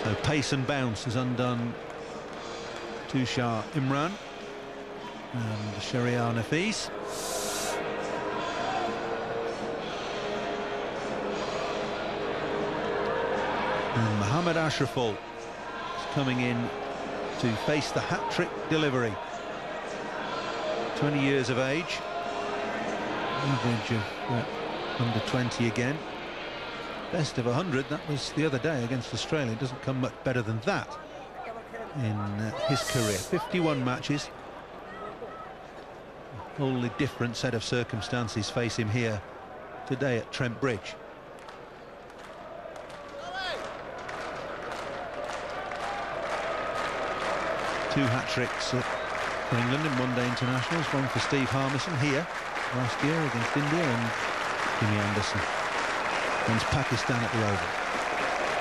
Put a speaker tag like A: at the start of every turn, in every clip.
A: So pace and bounce has undone Tushar Imran and Shahriar Nafees. And Mohammad Ashraful is coming in to face the hat-trick delivery. 20 years of age, average of under 20 again. Best of 100, that was the other day against Australia. It doesn't come much better than that in his career. 51 matches. A wholly different set of circumstances face him here today at Trent Bridge. Two hat-tricks for England in one-day internationals, one for Steve Harmison here last year against India, and Jimmy Anderson against Pakistan at the Oval.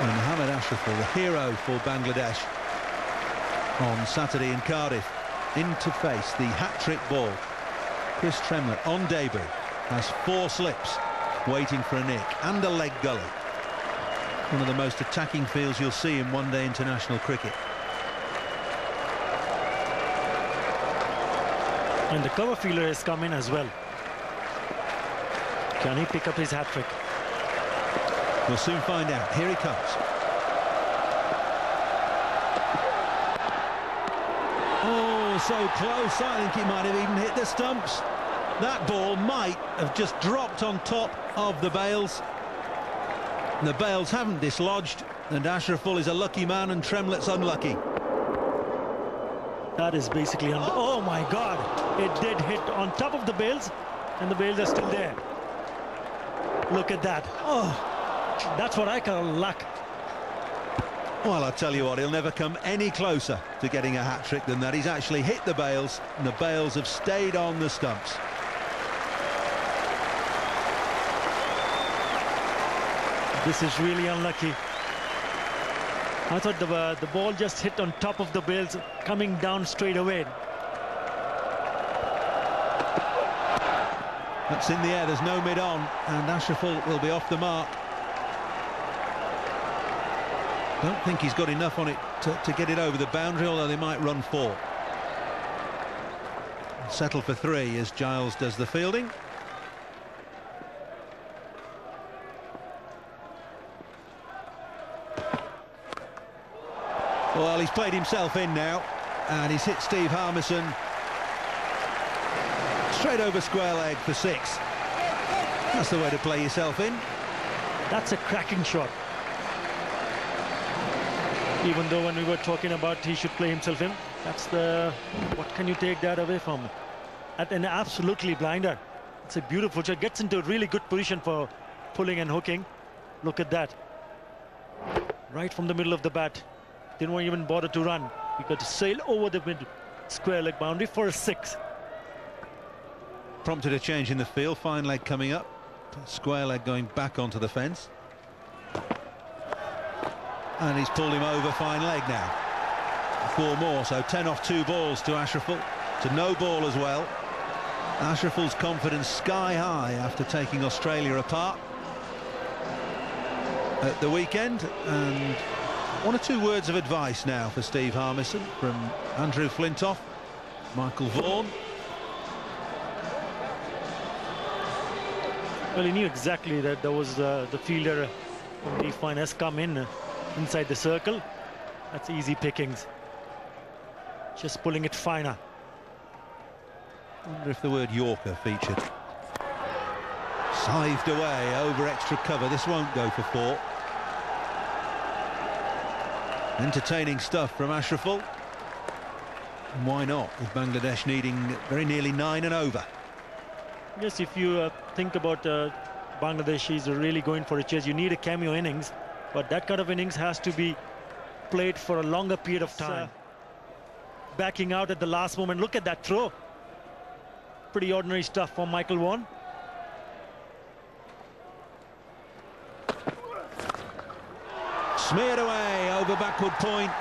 A: And Mohammad Ashraful, the hero for Bangladesh on Saturday in Cardiff, in to face the hat-trick ball. Chris Tremlett on debut has 4 slips waiting for a nick and a leg gully. One of the most attacking fields you'll see in one-day international cricket.
B: And the cover fielder has come in as well. Can he pick up his hat-trick?
A: We'll soon find out. Here he comes. Oh, so close. I think he might have even hit the stumps. That ball might have just dropped on top of the bails. The bails haven't dislodged, and Ashraful is a lucky man and Tremlett's unlucky.
B: That is basically... Oh, my God. It did hit on top of the bails, and the bails are still there. Look at that. Oh, that's what I call luck.
A: Well, I'll tell you what, he'll never come any closer to getting a hat-trick than that. He's actually hit the bails, and the bails have stayed on the stumps.
B: This is really unlucky. I thought the ball just hit on top of the bails, coming down straight away.
A: That's in the air, there's no mid-on, and Ashraful will be off the mark. Don't think he's got enough on it to get it over the boundary, although they might run 4. Settle for 3 as Giles does the fielding. Well, he's played himself in now, and he's hit Steve Harmison straight over square leg for 6. That's the way to play yourself in.
B: That's a cracking shot. Even though when we were talking about he should play himself in, that's the... What can you take that away from? At an absolutely blinder. It's a beautiful shot. Gets into a really good position for pulling and hooking. Look at that. Right from the middle of the bat. Didn't even bother to run. He got to sail over the mid square leg boundary for a 6.
A: Prompted a change in the field. Fine leg coming up. Square leg going back onto the fence. And he's pulled him over. Fine leg now. 4 more, so 10 off 2 balls to Ashraful. To no ball as well. Ashraful's confidence sky high after taking Australia apart at the weekend. And 1 or 2 words of advice now for Steve Harmison from Andrew Flintoff, Michael Vaughan.
B: Well, he knew exactly that there was the fielder from the fine has come in inside the circle. That's easy pickings. Just pulling it finer.
A: I wonder if the word Yorker featured. Scythed away over extra cover. This won't go for 4. Entertaining stuff from Ashraful. And why not, with Bangladesh needing very nearly 9 and over.
B: Yes, if you think about Bangladeshis are really going for a chase, you need a cameo innings, but that kind of innings has to be played for a longer period of time. Backing out at the last moment. Look at that throw. Pretty ordinary stuff from Michael Vaughan.
A: Smeared away over backward point.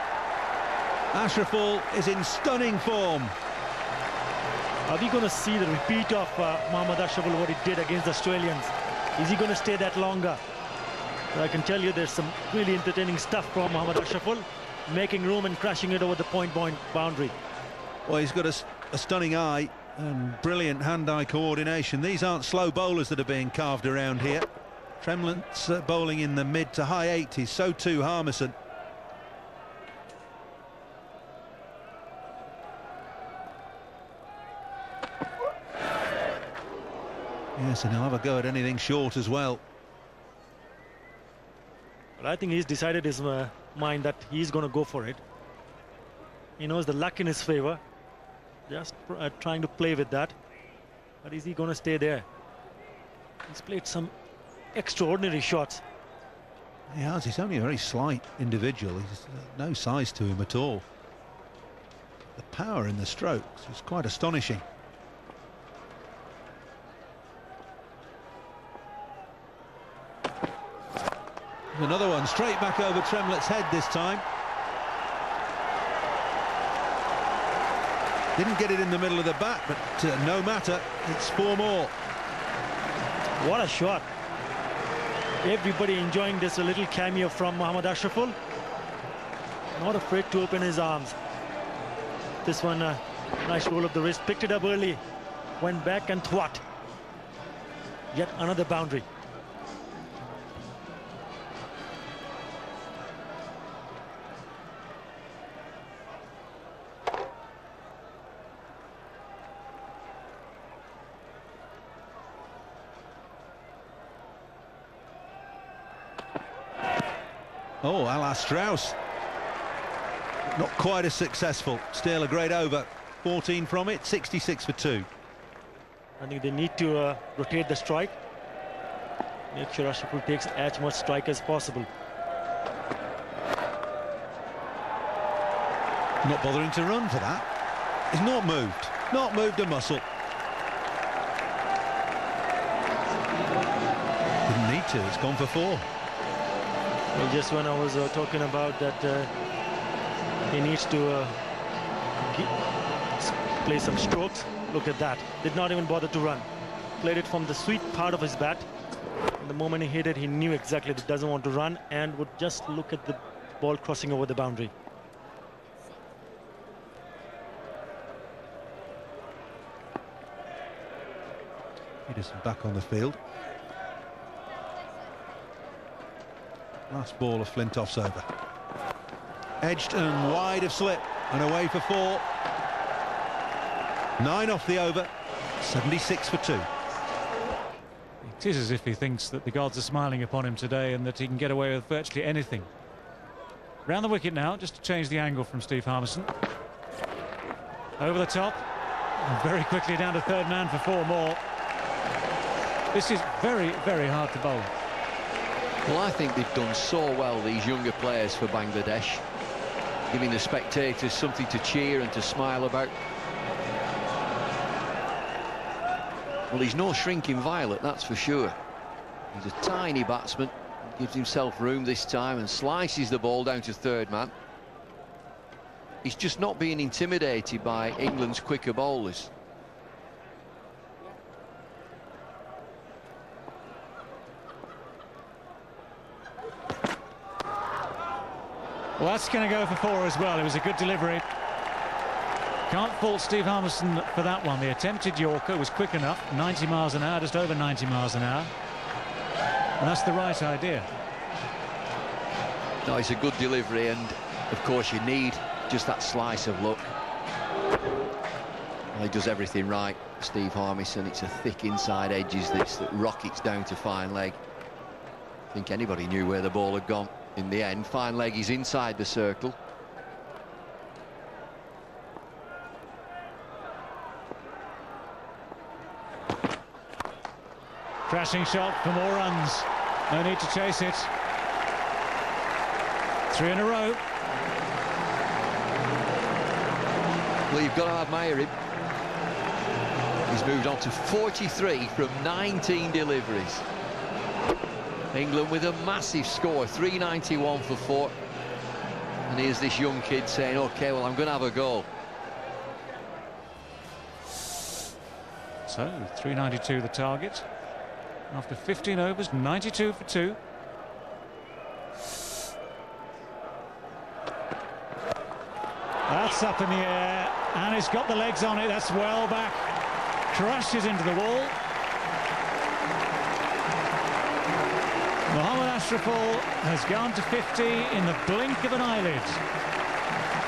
A: Ashraful is in stunning form.
B: Are we going to see the repeat of Mohammad Ashraful, what he did against the Australians? Is he going to stay that longer? But I can tell you there's some really entertaining stuff from Mohammad Ashraful, making room and crashing it over the point boundary.
A: Well, he's got a stunning eye and brilliant hand-eye coordination. These aren't slow bowlers that are being carved around here. Tremlett's bowling in the mid to high 80s, so too Harmison. Yes, and he'll have a go at anything short as well.
B: But I think he's decided his mind that he's going to go for it. He knows the luck in his favor. Just trying to play with that. But is he going to stay there? He's played some extraordinary shots.
A: He has. He's only a very slight individual. He's no size to him at all. The power in the strokes is quite astonishing. Another one straight back over Tremlett's head this time. Didn't get it in the middle of the bat, but no matter, it's 4 more.
B: What a shot. Everybody enjoying this little cameo from Mohammad Ashraful. Not afraid to open his arms. This one, nice roll of the wrist, picked it up early, went back and thwart. Yet another boundary.
A: Oh, a la Strauss. Not quite as successful. Still a great over. 14 from it, 66 for 2.
B: I think they need to rotate the strike. Make sure Ashraful takes as much strike as possible.
A: Not bothering to run for that. He's not moved. Not moved a muscle. Didn't need to. It's gone for 4.
B: Well, just when I was talking about that, he needs to play some strokes. Look at that. Did not even bother to run. Played it from the sweet part of his bat. And the moment he hit it, he knew exactly that he doesn't want to run and would just look at the ball crossing over the boundary.
A: Peterson back on the field. Last ball of Flintoff's over. Edged and wide of slip and away for 4. 9 off the over, 76 for 2.
C: It is as if he thinks that the gods are smiling upon him today and that he can get away with virtually anything. Round the wicket now, just to change the angle from Steve Harmison. Over the top, and very quickly down to third man for 4 more. This is very, very hard to bowl.
D: Well, I think they've done so well, these younger players for Bangladesh, giving the spectators something to cheer and to smile about. Well, he's no shrinking violet, that's for sure. He's a tiny batsman, gives himself room this time and slices the ball down to third man. He's just not being intimidated by England's quicker bowlers.
C: Well, that's going to go for 4 as well. It was a good delivery. Can't fault Steve Harmison for that one. The attempted Yorker was quick enough, 90 miles an hour, just over 90 miles an hour. And that's the right idea.
D: No, it's a good delivery, and of course you need just that slice of luck. Well, he does everything right, Steve Harmison. It's a thick inside edges this that rockets down to fine leg. I think anybody knew where the ball had gone. In the end, fine leg is inside the circle.
C: Crashing shot for more runs. No need to chase it. 3 in a row.
D: Well, you've got to admire him. He's moved on to 43 from 19 deliveries. England with a massive score, 391 for 4. And here's this young kid saying, OK, well, I'm going to have a go.
C: So, 392 the target. After 15 overs, 92 for 2. That's up in the air, and it's got the legs on it. That's well back. Crashes into the wall. Mohammad Ashraful has gone to 50 in the blink of an eyelid.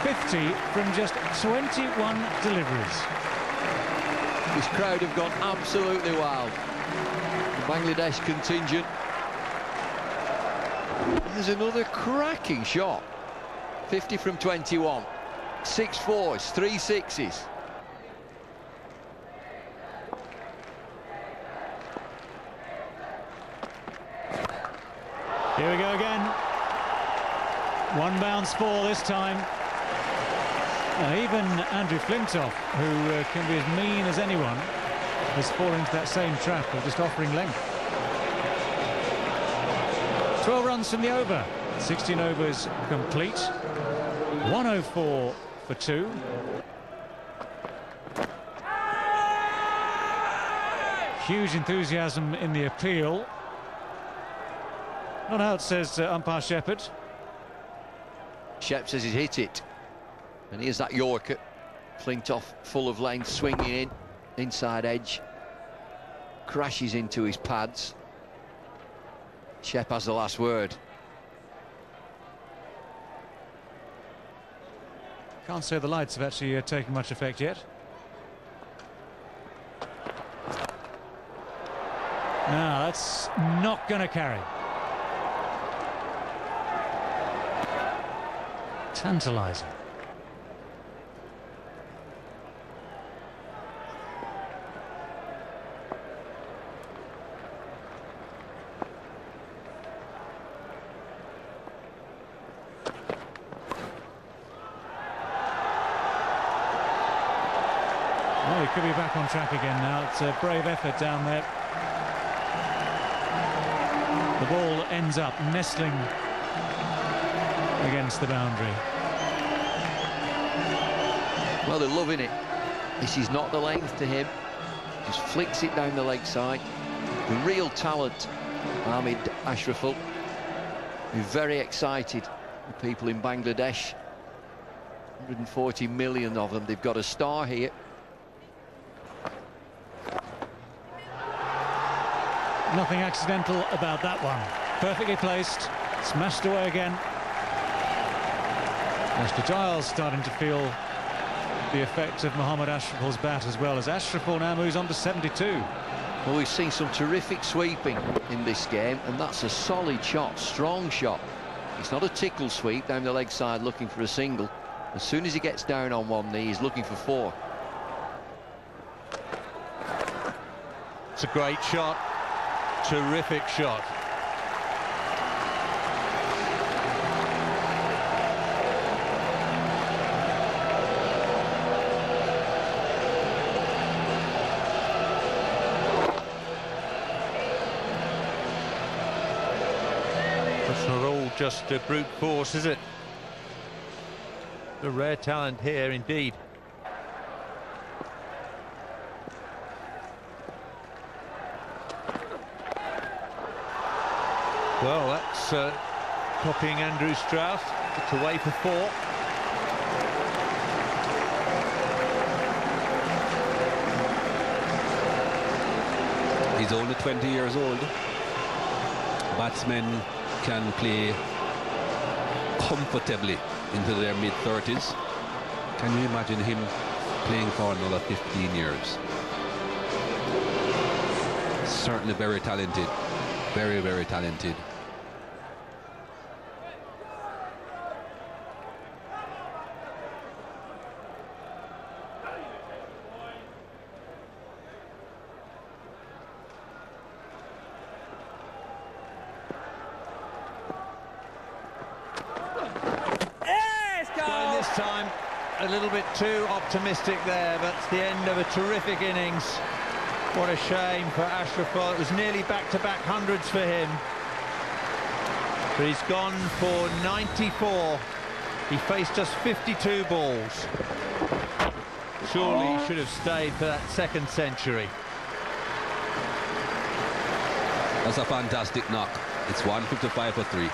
C: 50 from just 21 deliveries.
D: This crowd have gone absolutely wild. The Bangladesh contingent. There's another cracking shot. 50 from 21. 6 fours, 3 sixes.
C: Here we go again. One bounce ball this time. Even Andrew Flintoff, who can be as mean as anyone, has fallen into that same trap of just offering length. 12 runs from the over. 16 overs complete. 104 for 2. Huge enthusiasm in the appeal. Not out, says umpire Shepherd.
D: Shep says he's hit it. And here's that Yorker. Flintoff full of length, swinging in. Inside edge. Crashes into his pads. Shep has the last word.
C: Can't say the lights have actually taken much effect yet. No, that's not going to carry. Tantalising. Well, he could be back on track again now. It's a brave effort down there. The ball ends up nestling against the boundary.
D: Well, they're loving it. This is not the length to him. Just flicks it down the leg side. The real talent, Mohammad Ashraful. We're very excited. The people in Bangladesh, 140 million of them. They've got a star here.
C: Nothing accidental about that one. Perfectly placed. Smashed away again. Mr. Giles starting to feel the effect of Mohammad Ashraful's bat as well, as Ashraful now moves on to 72.
D: Well, we've seen some terrific sweeping in this game, and that's a solid shot, strong shot. It's not a tickle sweep down the leg side looking for a single. As soon as he gets down on one knee, he's looking for 4.
A: It's a great shot. Terrific shot. It's not all just brute force, is it? A rare talent here indeed. Well, that's copying Andrew Strauss. It's away for 4.
E: He's only 20 years old. Batsmen can play comfortably into their mid-30s. Can you imagine him playing for another 15 years? Certainly very talented. Very, very talented.
A: Going this time a little bit too optimistic there, but it's the end of a terrific innings. What a shame for Ashraful. It was nearly back-to-back hundreds for him. But he's gone for 94. He faced just 52 balls. Surely he should have stayed for that second century.
E: That's a fantastic knock. It's 155 for 3.